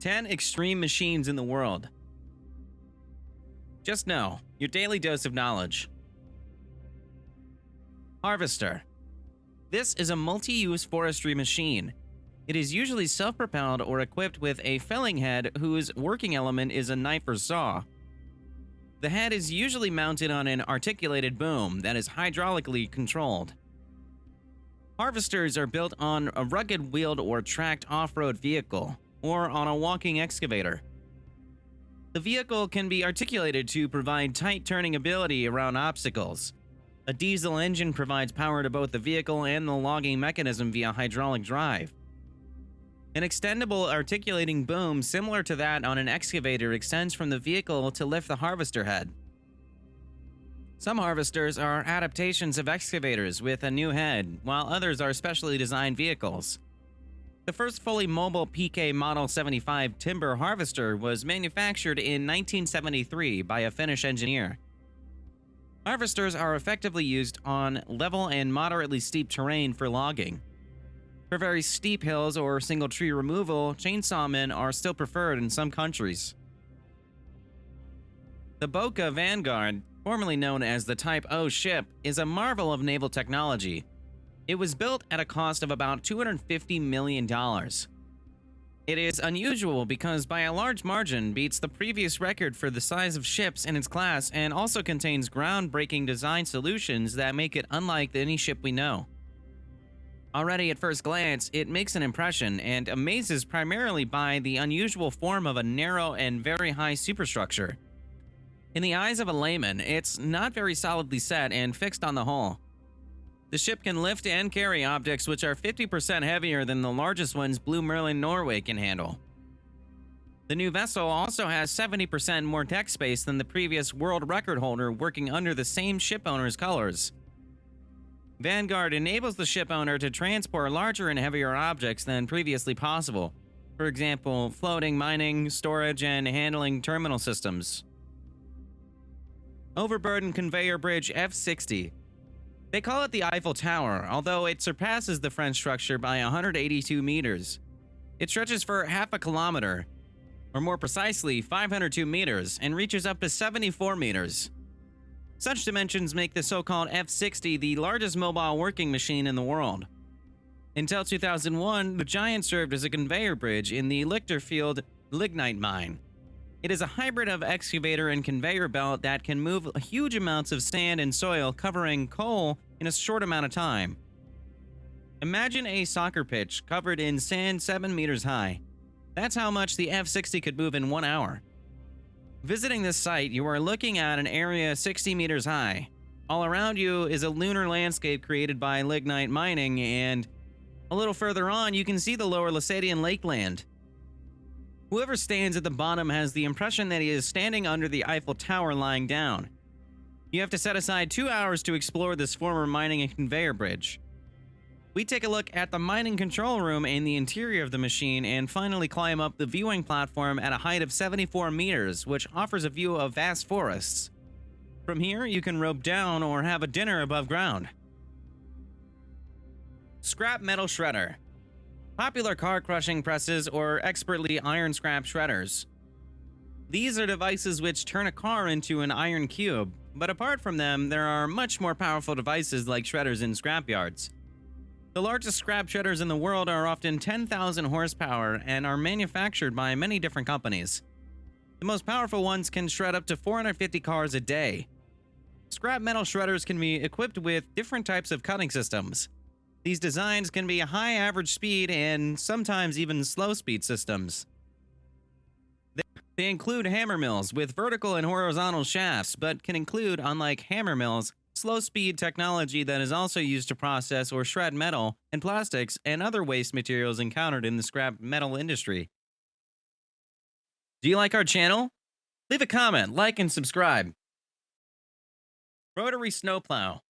10 extreme machines in the world. Just know, your daily dose of knowledge. Harvester. This is a multi-use forestry machine. It is usually self-propelled or equipped with a felling head whose working element is a knife or saw. The head is usually mounted on an articulated boom that is hydraulically controlled. Harvesters are built on a rugged wheeled or tracked off-road vehicle, or on a walking excavator. The vehicle can be articulated to provide tight turning ability around obstacles. A diesel engine provides power to both the vehicle and the logging mechanism via hydraulic drive. An extendable articulating boom similar to that on an excavator extends from the vehicle to lift the harvester head. Some harvesters are adaptations of excavators with a new head, while others are specially designed vehicles. The first fully mobile PK Model 75 timber harvester was manufactured in 1973 by a Finnish engineer. Harvesters are effectively used on level and moderately steep terrain for logging. For very steep hills or single tree removal, chainsaw men are still preferred in some countries. The Boca Vanguard, formerly known as the Type O ship, is a marvel of naval technology. It was built at a cost of about $250 million. It is unusual because by a large margin beats the previous record for the size of ships in its class and also contains groundbreaking design solutions that make it unlike any ship we know. Already at first glance, it makes an impression and amazes primarily by the unusual form of a narrow and very high superstructure. In the eyes of a layman, it's not very solidly set and fixed on the hull. The ship can lift and carry objects which are 50% heavier than the largest ones Blue Merlin Norway can handle. The new vessel also has 70% more deck space than the previous world record holder working under the same ship owner's colors. Vanguard enables the ship owner to transport larger and heavier objects than previously possible. For example, floating, mining, storage, and handling terminal systems. Overburden Conveyor Bridge F60. They call it the Eiffel Tower, although it surpasses the French structure by 182 meters. It stretches for half a kilometer, or more precisely 502 meters, and reaches up to 74 meters. Such dimensions make the so-called F60 the largest mobile working machine in the world. Until 2001, the giant served as a conveyor bridge in the Lichterfield lignite mine. It is a hybrid of excavator and conveyor belt that can move huge amounts of sand and soil covering coal in a short amount of time. Imagine a soccer pitch covered in sand 7 meters high. That's how much the F60 could move in 1 hour. Visiting this site, you are looking at an area 60 meters high. All around you is a lunar landscape created by lignite mining, and a little further on, you can see the lower Lacadian lakeland. Whoever stands at the bottom has the impression that he is standing under the Eiffel Tower lying down. You have to set aside 2 hours to explore this former mining and conveyor bridge. We take a look at the mining control room and the interior of the machine and finally climb up the viewing platform at a height of 74 meters, which offers a view of vast forests. From here, you can rope down or have a dinner above ground. Scrap metal shredder. Popular car crushing presses or expertly iron scrap shredders. These are devices which turn a car into an iron cube, but apart from them, there are much more powerful devices like shredders in scrapyards. The largest scrap shredders in the world are often 10,000 horsepower and are manufactured by many different companies. The most powerful ones can shred up to 450 cars a day. Scrap metal shredders can be equipped with different types of cutting systems. These designs can be high average speed and sometimes even slow speed systems. They include hammer mills with vertical and horizontal shafts, but can include, unlike hammer mills, slow-speed technology that is also used to process or shred metal and plastics and other waste materials encountered in the scrap metal industry. Do you like our channel? Leave a comment, like, and subscribe. Rotary snowplow.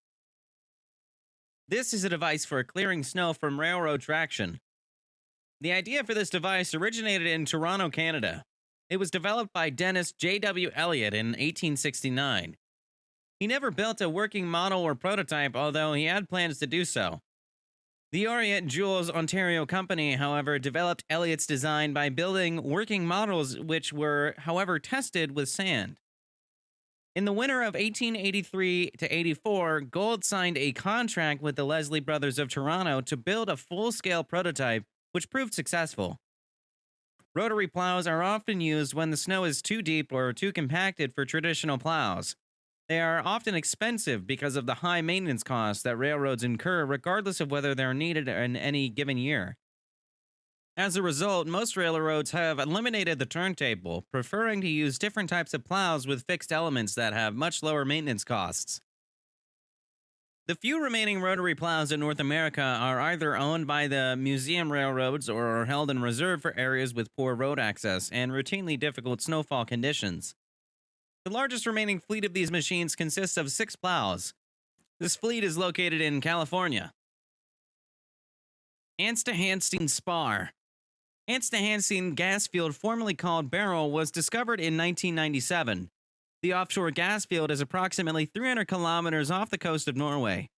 This is a device for clearing snow from railroad traction. The idea for this device originated in Toronto, Canada. It was developed by Dennis J.W. Elliott in 1869. He never built a working model or prototype, although he had plans to do so. The Orient Jules Ontario Company, however, developed Elliott's design by building working models which were, however, tested with sand. In the winter of 1883 to 84, Gould signed a contract with the Leslie brothers of Toronto to build a full-scale prototype, which proved successful. Rotary plows are often used when the snow is too deep or too compacted for traditional plows. They are often expensive because of the high maintenance costs that railroads incur, regardless of whether they're needed in any given year. As a result, most railroads have eliminated the turntable, preferring to use different types of plows with fixed elements that have much lower maintenance costs. The few remaining rotary plows in North America are either owned by the museum railroads or are held in reserve for areas with poor road access and routinely difficult snowfall conditions. The largest remaining fleet of these machines consists of 6 plows. This fleet is located in California. Ansty Spar. Ansty gas field, formerly called Beryl, was discovered in 1997. The offshore gas field is approximately 300 kilometers off the coast of Norway.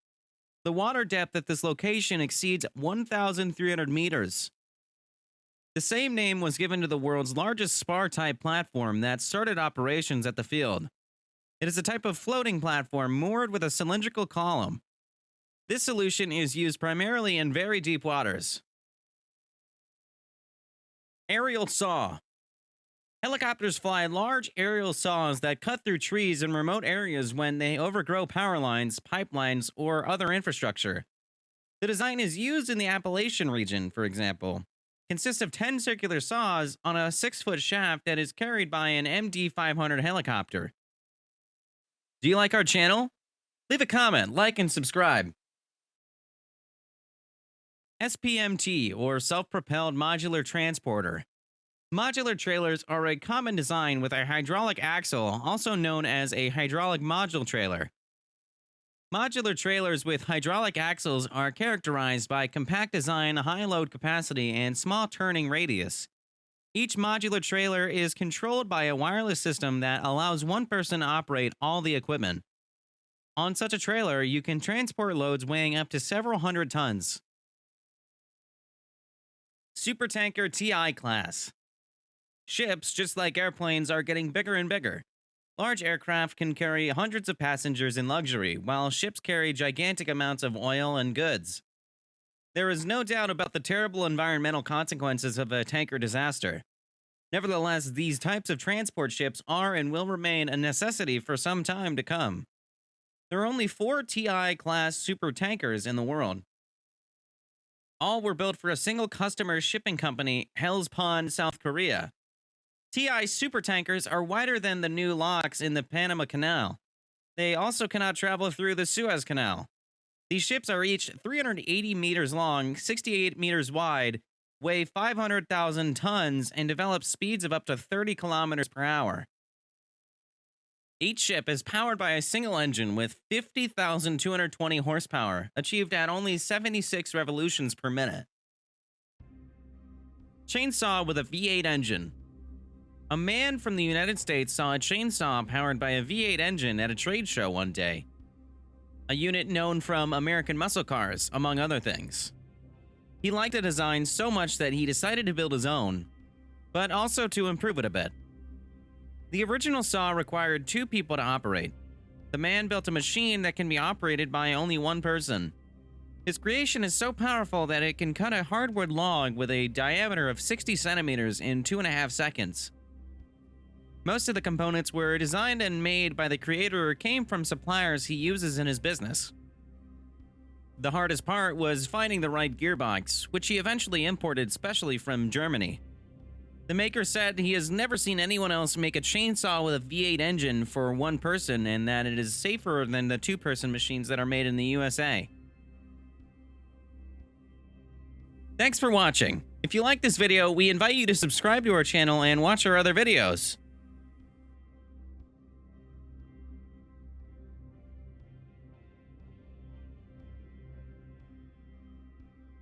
The water depth at this location exceeds 1,300 meters. The same name was given to the world's largest spar-type platform that started operations at the field. It is a type of floating platform moored with a cylindrical column. This solution is used primarily in very deep waters. Aerial saw. Helicopters fly large aerial saws that cut through trees in remote areas when they overgrow power lines, pipelines, or other infrastructure. The design is used in the Appalachian region, for example. Consists of 10 circular saws on a 6-foot shaft that is carried by an MD-500 helicopter. Do you like our channel? Leave a comment, like, and subscribe. SPMT, or Self-Propelled Modular Transporter. Modular trailers are a common design with a hydraulic axle, also known as a hydraulic module trailer. Modular trailers with hydraulic axles are characterized by compact design, high load capacity, and small turning radius. Each modular trailer is controlled by a wireless system that allows one person to operate all the equipment. On such a trailer, you can transport loads weighing up to several hundred tons. Supertanker TI class. Ships, just like airplanes, are getting bigger and bigger. Large aircraft can carry hundreds of passengers in luxury, while ships carry gigantic amounts of oil and goods. There is no doubt about the terrible environmental consequences of a tanker disaster. Nevertheless, these types of transport ships are and will remain a necessity for some time to come. There are only 4 TI-class supertankers in the world. All were built for a single customer shipping company, Hell's Pond, South Korea. TI supertankers are wider than the new locks in the Panama Canal. They also cannot travel through the Suez Canal. These ships are each 380 meters long, 68 meters wide, weigh 500,000 tons, and develop speeds of up to 30 kilometers per hour. Each ship is powered by a single engine with 50,220 horsepower, achieved at only 76 revolutions per minute. Chainsaw with a V8 engine. A man from the United States saw a chainsaw powered by a V8 engine at a trade show one day. A unit known from American muscle cars, among other things. He liked the design so much that he decided to build his own, but also to improve it a bit. The original saw required 2 people to operate. The man built a machine that can be operated by only one person. His creation is so powerful that it can cut a hardwood log with a diameter of 60 centimeters in 2.5 seconds. Most of the components were designed and made by the creator or came from suppliers he uses in his business. The hardest part was finding the right gearbox, which he eventually imported specially from Germany. The maker said he has never seen anyone else make a chainsaw with a V8 engine for one person and that it is safer than the 2-person machines that are made in the USA. Thanks for watching. If you like this video, we invite you to subscribe to our channel and watch our other videos.